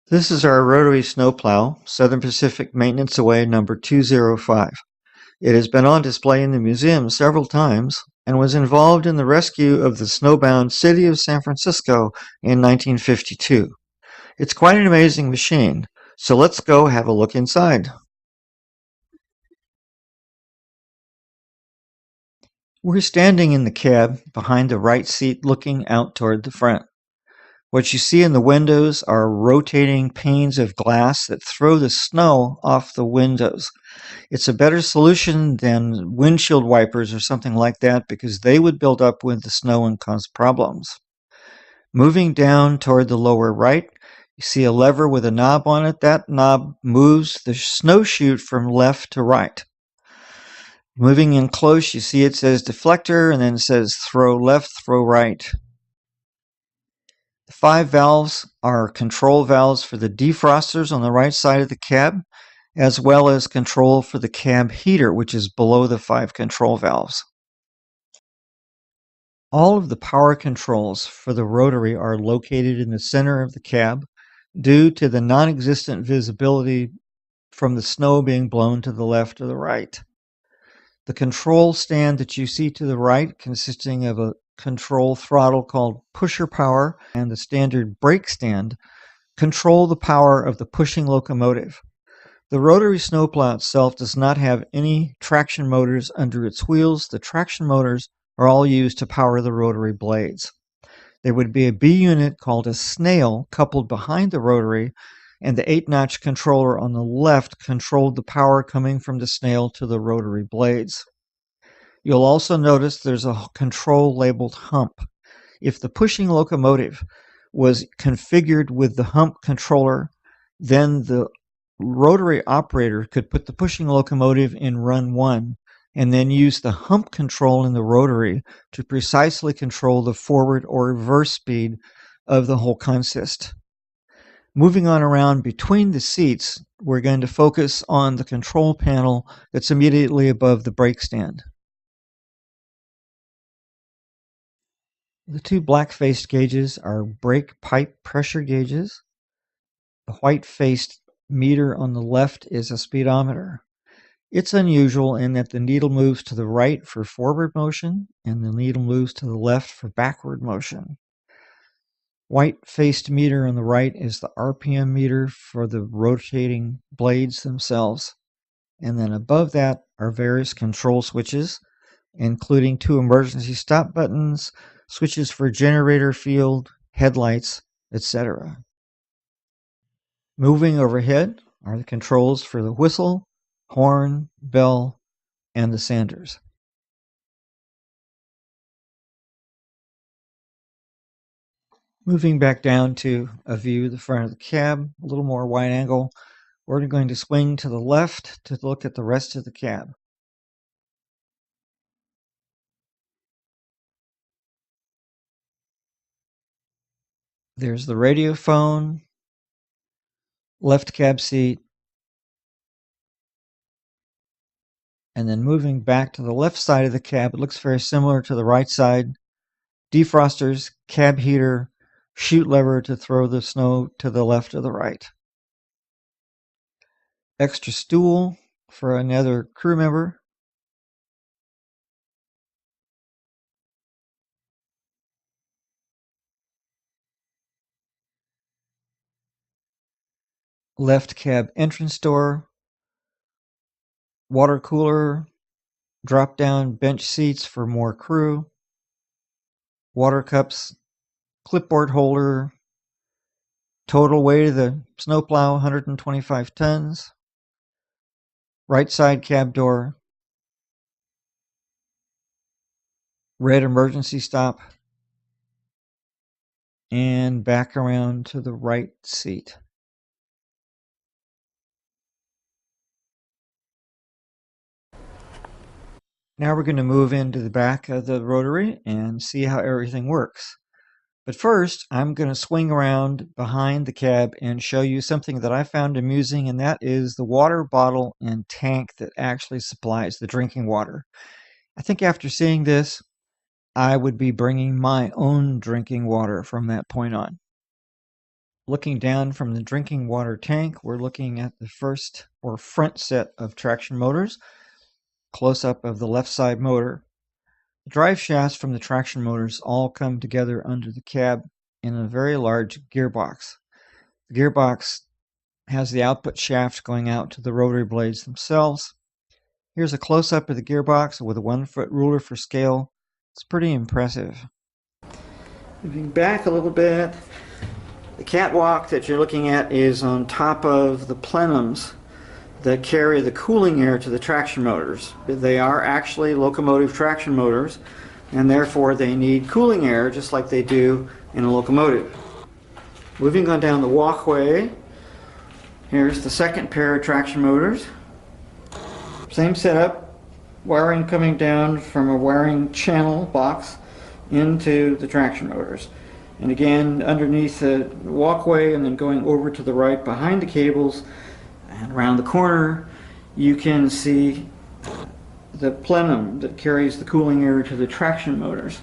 This is our rotary snowplow, Southern Pacific Maintenance Away number 205. It has been on display in the museum several times and was involved in the rescue of the snowbound city of San Francisco in 1952. It's quite an amazing machine, so let's go have a look inside. We're standing in the cab behind the right seat looking out toward the front. What you see in the windows are rotating panes of glass that throw the snow off the windows. It's a better solution than windshield wipers or something like that because they would build up with the snow and cause problems. Moving down toward the lower right, you see a lever with a knob on it. That knob moves the snow chute from left to right. Moving in close, you see it says deflector and then it says throw left, throw right. The 5 valves are control valves for the defrosters on the right side of the cab, as well as control for the cab heater, which is below the 5 control valves. All of the power controls for the rotary are located in the center of the cab due to the non-existent visibility from the snow being blown to the left or the right. The control stand that you see to the right, consisting of a control throttle called pusher power and the standard brake stand, control the power of the pushing locomotive. The rotary snowplow itself does not have any traction motors under its wheels. The traction motors are all used to power the rotary blades. There would be a B unit called a snail coupled behind the rotary, and the 8-notch controller on the left controlled the power coming from the snail to the rotary blades. You'll also notice there's a control labeled hump. If the pushing locomotive was configured with the hump controller, then the rotary operator could put the pushing locomotive in run 1 and then use the hump control in the rotary to precisely control the forward or reverse speed of the whole consist. Moving on around between the seats, we're going to focus on the control panel that's immediately above the brake stand. The 2 black-faced gauges are brake pipe pressure gauges. The white-faced meter on the left is a speedometer. It's unusual in that the needle moves to the right for forward motion and the needle moves to the left for backward motion. White-faced meter on the right is the RPM meter for the rotating blades themselves. And then above that are various control switches, including 2 emergency stop buttons, switches for generator field, headlights, etc. Moving overhead are the controls for the whistle, horn, bell, and the sanders. Moving back down to a view of the front of the cab, a little more wide angle, we're going to swing to the left to look at the rest of the cab. There's the radio phone, left cab seat, and then moving back to the left side of the cab, it looks very similar to the right side. Defrosters, cab heater, chute lever to throw the snow to the left or the right. Extra stool for another crew member. Left cab entrance door. Water cooler. Drop down bench seats for more crew. Water cups. Clipboard holder. Total weight of the snowplow 125 tons. Right side cab door. Red emergency stop. And back around to the right seat. Now we're going to move into the back of the rotary and see how everything works. But first, I'm going to swing around behind the cab and show you something that I found amusing, and that is the water bottle and tank that actually supplies the drinking water. I think after seeing this, I would be bringing my own drinking water from that point on. Looking down from the drinking water tank, we're looking at the first or front set of traction motors. Close-up of the left side motor. The drive shafts from the traction motors all come together under the cab in a very large gearbox. The gearbox has the output shaft going out to the rotary blades themselves. Here's a close-up of the gearbox with a 1-foot ruler for scale. It's pretty impressive. Moving back a little bit, the catwalk that you're looking at is on top of the plenums that carry the cooling air to the traction motors. They are actually locomotive traction motors, and therefore they need cooling air just like they do in a locomotive. Moving on down the walkway, here's the second pair of traction motors. Same setup, wiring coming down from a wiring channel box into the traction motors. And again, underneath the walkway and then going over to the right behind the cables and around the corner, you can see the plenum that carries the cooling air to the traction motors.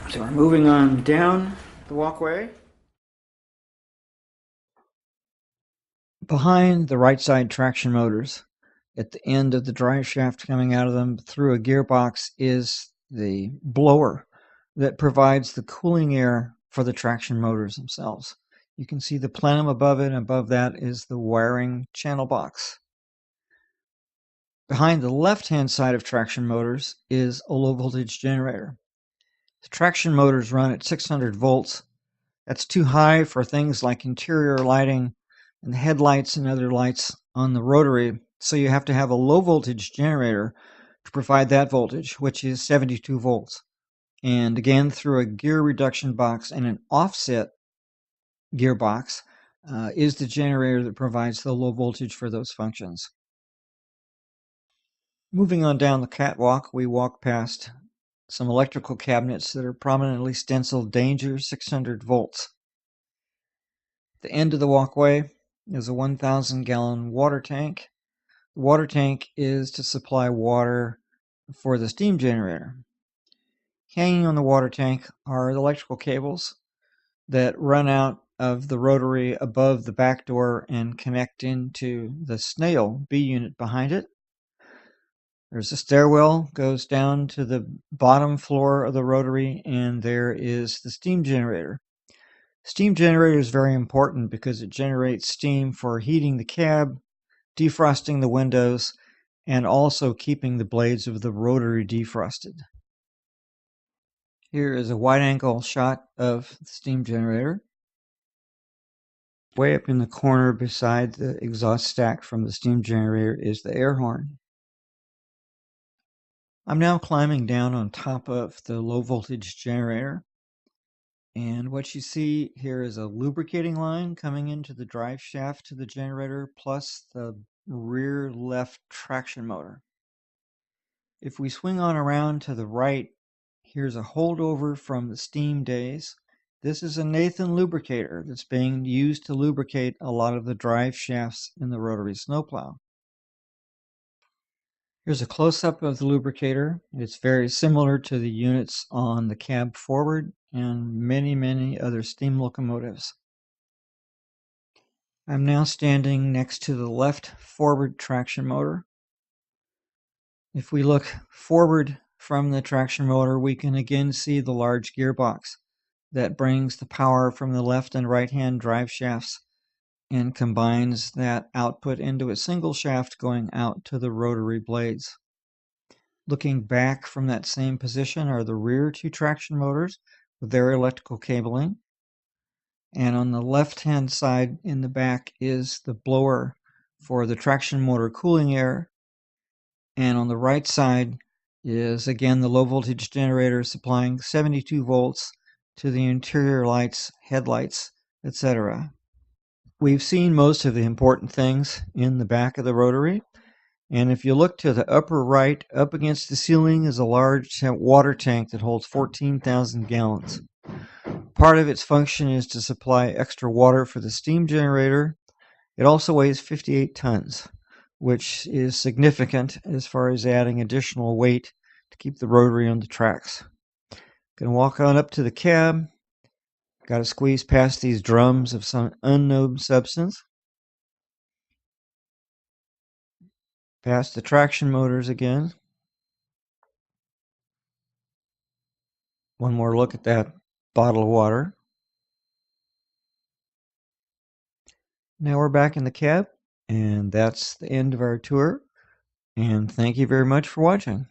So we're moving on down the walkway. Behind the right side traction motors, at the end of the drive shaft coming out of them through a gearbox, is the blower that provides the cooling air for the traction motors themselves. You can see the plenum above it, and above that is the wiring channel box. Behind the left-hand side of traction motors is a low-voltage generator. The traction motors run at 600 volts. That's too high for things like interior lighting and headlights and other lights on the rotary, so you have to have a low-voltage generator to provide that voltage, which is 72 volts. And again, through a gear reduction box and an offset gearbox is the generator that provides the low voltage for those functions. Moving on down the catwalk, we walk past some electrical cabinets that are prominently stenciled danger 600 volts. At the end of the walkway is a 1,000-gallon water tank. The water tank is to supply water for the steam generator. Hanging on the water tank are the electrical cables that run out of the rotary above the back door and connect into the snail B unit behind it. There's a stairwell, goes down to the bottom floor of the rotary, and there is the steam generator. Steam generator is very important because it generates steam for heating the cab, defrosting the windows, and also keeping the blades of the rotary defrosted. Here is a wide-angle shot of the steam generator. Way up in the corner beside the exhaust stack from the steam generator is the air horn. I'm now climbing down on top of the low voltage generator, and what you see here is a lubricating line coming into the drive shaft to the generator plus the rear left traction motor. If we swing on around to the right, here's a holdover from the steam days. This is a Nathan lubricator that's being used to lubricate a lot of the drive shafts in the rotary snowplow. Here's a close-up of the lubricator. It's very similar to the units on the cab forward and many other steam locomotives. I'm now standing next to the left forward traction motor. If we look forward from the traction motor, we can again see the large gearbox that brings the power from the left and right-hand drive shafts and combines that output into a single shaft going out to the rotary blades. Looking back from that same position are the rear two traction motors with their electrical cabling. And on the left-hand side in the back is the blower for the traction motor cooling air. And on the right side is again the low voltage generator supplying 72 volts to the interior lights, headlights, etc. We've seen most of the important things in the back of the rotary. And if you look to the upper right, up against the ceiling is a large water tank that holds 14,000 gallons. Part of its function is to supply extra water for the steam generator. It also weighs 58 tons, which is significant as far as adding additional weight to keep the rotary on the tracks. Gonna walk on up to the cab. Got to squeeze past these drums of some unknown substance. Past the traction motors again. One more look at that bottle of water. Now we're back in the cab, and that's the end of our tour. And thank you very much for watching.